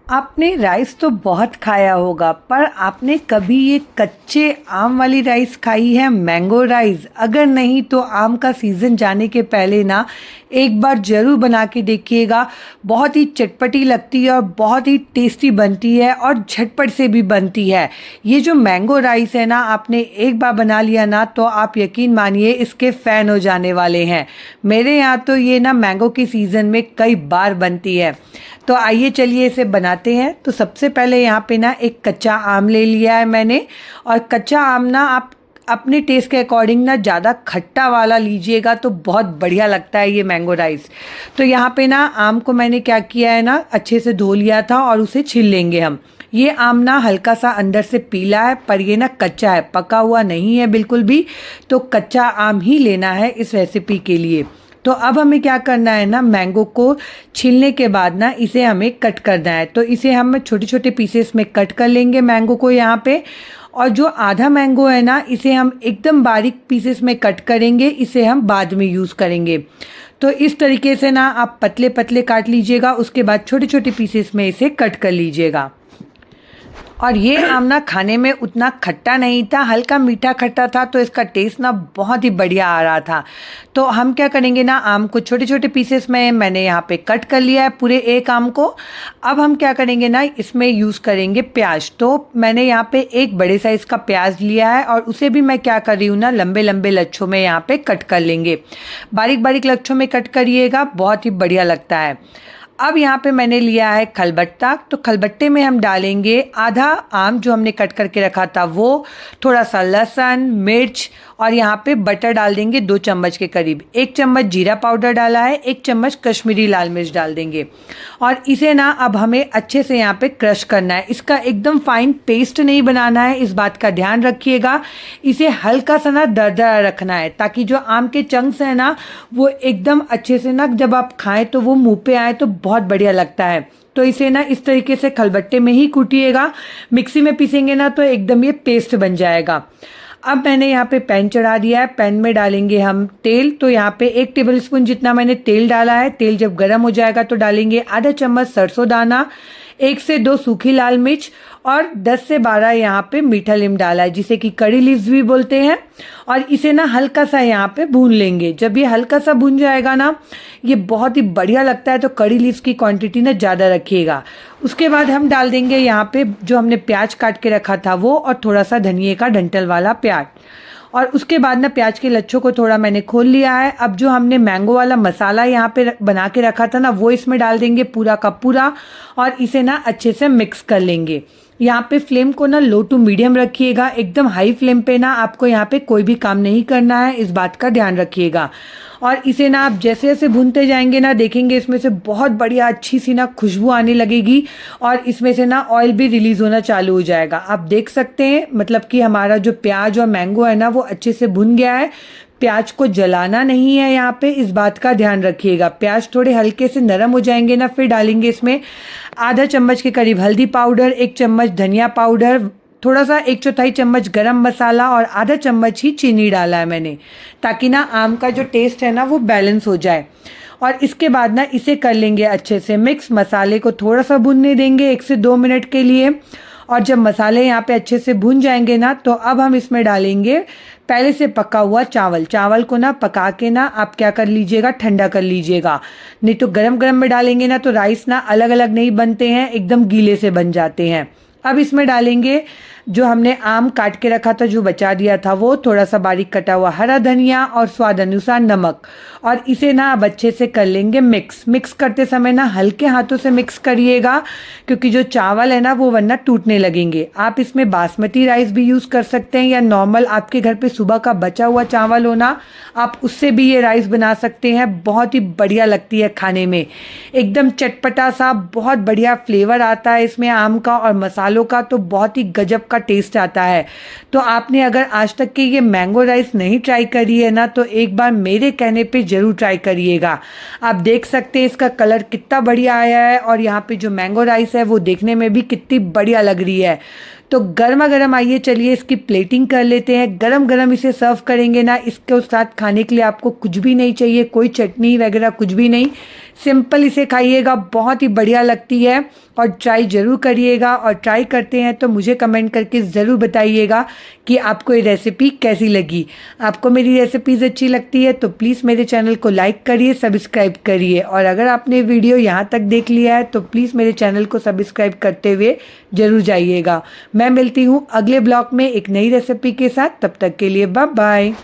आपने राइस तो बहुत खाया होगा, पर आपने कभी ये कच्चे आम वाली राइस खाई है, मैंगो राइस? अगर नहीं तो आम का सीज़न जाने के पहले ना एक बार ज़रूर बना के देखिएगा। बहुत ही चटपटी लगती है और बहुत ही टेस्टी बनती है और झटपट से भी बनती है। ये जो मैंगो राइस है ना, आपने एक बार बना लिया ना तो आप यकीन मानिए इसके फ़ैन हो जाने वाले हैं। मेरे यहाँ तो ये ना मैंगो की सीज़न में कई बार बनती है। तो आइए चलिए इसे बनाते हैं। तो सबसे पहले यहाँ पे ना एक कच्चा आम ले लिया है मैंने। और कच्चा आम ना आप अपने टेस्ट के अकॉर्डिंग ना ज़्यादा खट्टा वाला लीजिएगा तो बहुत बढ़िया लगता है ये मैंगो राइस। तो यहाँ पे ना आम को मैंने क्या किया है ना, अच्छे से धो लिया था और उसे छील लेंगे हम। ये आम ना हल्का सा अंदर से पीला है, पर ये ना कच्चा है, पका हुआ नहीं है बिल्कुल भी। तो कच्चा आम ही लेना है इस रेसिपी के लिए। तो अब हमें क्या करना है ना, मैंगो को छीलने के बाद ना इसे हमें कट करना है। तो इसे हम छोटे छोटे पीसेस में कट कर लेंगे मैंगो को यहाँ पे। और जो आधा मैंगो है ना, इसे हम एकदम बारीक पीसेस में कट करेंगे, इसे हम बाद में यूज़ करेंगे। तो इस तरीके से ना आप पतले पतले काट लीजिएगा, उसके बाद छोटे छोटे पीसेस में इसे कट कर लीजिएगा। और ये आम ना खाने में उतना खट्टा नहीं था, हल्का मीठा खट्टा था, तो इसका टेस्ट ना बहुत ही बढ़िया आ रहा था। तो हम क्या करेंगे ना, आम को छोटे छोटे पीसेस में मैंने यहाँ पे कट कर लिया है पूरे एक आम को। अब हम क्या करेंगे ना, इसमें यूज़ करेंगे प्याज। तो मैंने यहाँ पे एक बड़े साइज़ का प्याज लिया है और उसे भी मैं क्या कर रही हूँ ना, लंबे लंबे लच्छों में यहाँ पे कट कर लेंगे। बारीक बारीक लच्छों में कट करिएगा, बहुत ही बढ़िया लगता है। अब यहाँ पे मैंने लिया है खलबट्टा। तो खलबट्टे में हम डालेंगे आधा आम जो हमने कट करके रखा था वो, थोड़ा सा लहसुन, मिर्च, और यहाँ पे बटर डाल देंगे 2 चम्मच के करीब। 1 चम्मच जीरा पाउडर डाला है, 1 चम्मच कश्मीरी लाल मिर्च डाल देंगे। और इसे ना अब हमें अच्छे से यहाँ पे क्रश करना है। इसका एकदम फाइन पेस्ट नहीं बनाना है, इस बात का ध्यान रखिएगा। इसे हल्का सा ना दरदरा रखना है, ताकि जो आम के चंक्स हैं ना वो एकदम अच्छे से ना जब आप खाएं तो वो मुंह पे आए तो बहुत बढ़िया लगता है। तो इसे ना इस तरीके से खलबट्टे में ही कूटिएगा, मिक्सी में पीसेंगे ना तो एकदम ये पेस्ट बन जाएगा। अब मैंने यहाँ पे पैन चढ़ा दिया है, पैन में डालेंगे हम तेल। तो यहाँ पे 1 टेबलस्पून जितना मैंने तेल डाला है। तेल जब गर्म हो जाएगा तो डालेंगे आधा चम्मच सरसों दाना, 1 से 2 सूखी लाल मिर्च और 10 से 12 यहाँ पे मीठा लीम डाला है, जिसे कि कड़ी लीव्स भी बोलते हैं। और इसे ना हल्का सा यहाँ पे भून लेंगे। जब ये हल्का सा भून जाएगा ना, ये बहुत ही बढ़िया लगता है। तो कड़ी लीव्स की क्वांटिटी ना ज़्यादा रखिएगा। उसके बाद हम डाल देंगे यहाँ पे जो हमने प्याज काट के रखा था वो, और थोड़ा सा धनिए का डंठल वाला प्याज। और उसके बाद ना प्याज के लच्छों को थोड़ा मैंने खोल लिया है। अब जो हमने मैंगो वाला मसाला यहाँ पे बना के रखा था ना, वो इसमें डाल देंगे पूरा का पूरा, और इसे ना अच्छे से मिक्स कर लेंगे। यहाँ पे फ्लेम को ना लो टू मीडियम रखिएगा, एकदम हाई फ्लेम पे ना आपको यहाँ पे कोई भी काम नहीं करना है, इस बात का ध्यान रखिएगा। और इसे ना आप जैसे जैसे भूनते जाएंगे ना, देखेंगे इसमें से बहुत बढ़िया अच्छी सी ना खुशबू आने लगेगी और इसमें से ना ऑयल भी रिलीज होना चालू हो जाएगा। आप देख सकते हैं मतलब कि हमारा जो प्याज और मैंगो है ना वो अच्छे से भुन गया है। प्याज को जलाना नहीं है यहाँ पे, इस बात का ध्यान रखिएगा। प्याज थोड़े हल्के से नरम हो जाएंगे ना, फिर डालेंगे इसमें आधा चम्मच के करीब हल्दी पाउडर, 1 चम्मच धनिया पाउडर, थोड़ा सा 1/4 चम्मच गरम मसाला और आधा चम्मच ही चीनी डाला है मैंने, ताकि ना आम का जो टेस्ट है ना वो बैलेंस हो जाए। और इसके बाद ना इसे कर लेंगे अच्छे से मिक्स। मसाले को थोड़ा सा भूनने देंगे 1 से 2 मिनट के लिए। और जब मसाले यहाँ पे अच्छे से भून जाएंगे ना, तो अब हम इसमें डालेंगे पहले से पका हुआ चावल। चावल को ना पका के ना आप क्या कर लीजिएगा, ठंडा कर लीजिएगा। नहीं तो गरम गरम में डालेंगे ना तो राइस ना अलग अलग नहीं बनते हैं, एकदम गीले से बन जाते हैं। अब इसमें डालेंगे जो हमने आम काट के रखा था, जो बचा दिया था वो, थोड़ा सा बारीक कटा हुआ हरा धनिया और स्वाद अनुसार नमक। और इसे ना अब अच्छे से कर लेंगे मिक्स। मिक्स करते समय ना हल्के हाथों से मिक्स करिएगा, क्योंकि जो चावल है ना वो वरना टूटने लगेंगे। आप इसमें बासमती राइस भी यूज़ कर सकते हैं, या नॉर्मल आपके घर पे सुबह का बचा हुआ चावल हो ना, आप उससे भी ये राइस बना सकते हैं। बहुत ही बढ़िया लगती है खाने में, एकदम चटपटा सा, बहुत बढ़िया फ्लेवर आता है इसमें आम का और मसालों का, तो बहुत ही गजब का टेस्ट आता है। तो आपने अगर आज तक के ये मैंगो राइस नहीं ट्राई करी है ना, तो एक बार मेरे कहने पे जरूर ट्राई करिएगा। आप देख सकते हैं इसका कलर कितना बढ़िया आया है, और यहाँ पे जो मैंगो राइस है वो देखने में भी कितनी बढ़िया लग रही है। तो गर्मा गर्म आइए चलिए इसकी प्लेटिंग कर लेते हैं। गरम गरम इसे सर्व करेंगे ना, इसके साथ खाने के लिए आपको कुछ भी नहीं चाहिए, कोई चटनी वगैरह कुछ भी नहीं, सिंपल इसे खाइएगा, बहुत ही बढ़िया लगती है और ट्राई ज़रूर करिएगा। और ट्राई करते हैं तो मुझे कमेंट करके ज़रूर बताइएगा कि आपको ये रेसिपी कैसी लगी। आपको मेरी रेसिपीज़ अच्छी लगती है तो प्लीज़ मेरे चैनल को लाइक करिए, सब्सक्राइब करिए। और अगर आपने वीडियो यहाँ तक देख लिया है तो प्लीज़ मेरे चैनल को सब्सक्राइब करते हुए ज़रूर जाइएगा। मैं मिलती हूँ अगले ब्लॉग में एक नई रेसिपी के साथ, तब तक के लिए बाय बाय।